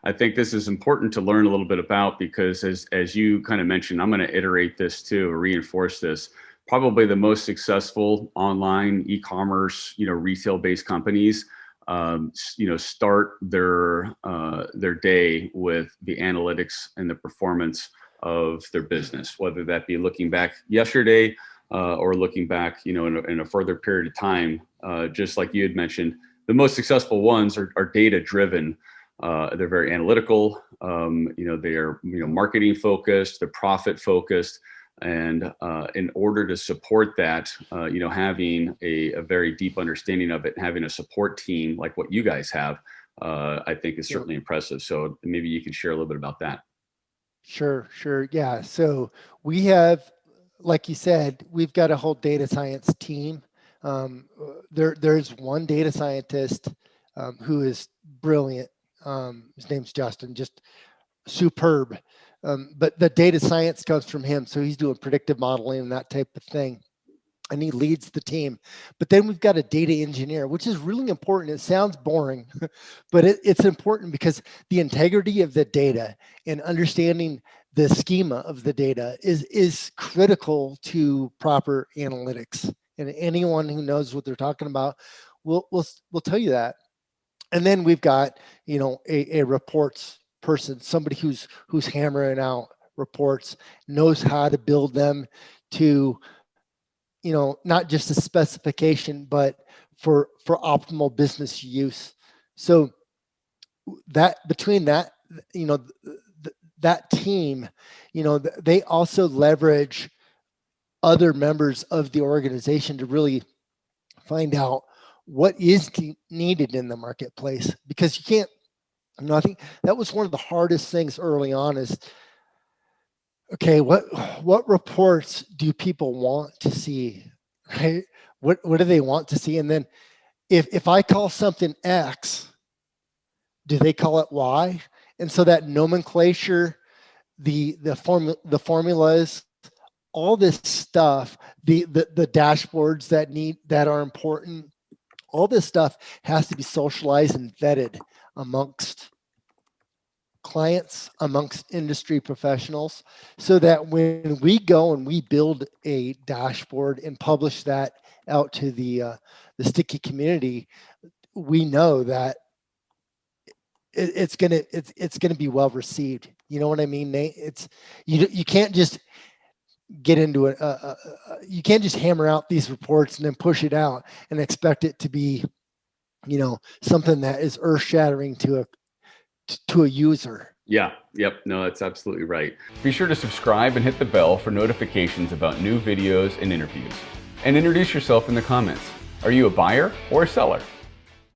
I think this is important to learn a little bit about, because as you kind of mentioned, I'm going to iterate this too, or reinforce this. Probably the most successful online e-commerce, retail-based companies, start their day with the analytics and the performance of their business, whether that be looking back yesterday or looking back, in a further period of time. Just like you had mentioned, the most successful ones are data-driven. They're very analytical. They are marketing focused. They're profit focused. And in order to support that, having a very deep understanding of it, having a support team like what you guys have, I think is certainly impressive. So maybe you can share a little bit about that. Sure. Yeah. So we have, like you said, we've got a whole data science team. There's one data scientist who is brilliant. His name's Justin, just superb. But the data science comes from him. So he's doing predictive modeling and that type of thing. And he leads the team. But then we've got a data engineer, which is really important. It sounds boring, but it's important because the integrity of the data and understanding the schema of the data is critical to proper analytics. And anyone who knows what they're talking about will tell you that. And then we've got, a reports person, somebody who's hammering out reports, knows how to build them to, not just a specification, but for optimal business use. So that between that, that team, they also leverage other members of the organization to really find out what is needed in the marketplace, because you can't, I think that was one of the hardest things early on is, okay, what reports do people want to see, right? What do they want to see? And then if I call something X, do they call it Y? And so that nomenclature, the formulas, all this stuff, the dashboards that are important, all this stuff has to be socialized and vetted amongst clients, amongst industry professionals, so that when we go and we build a dashboard and publish that out to the sticky community, we know that it's gonna be well received. You know what I mean, Nate? It's you can't just get into it. You can't just hammer out these reports and then push it out and expect it to be, something that is earth shattering to a user. Yeah. Yep. No, that's absolutely right. Be sure to subscribe and hit the bell for notifications about new videos and interviews. And introduce yourself in the comments. Are you a buyer or a seller?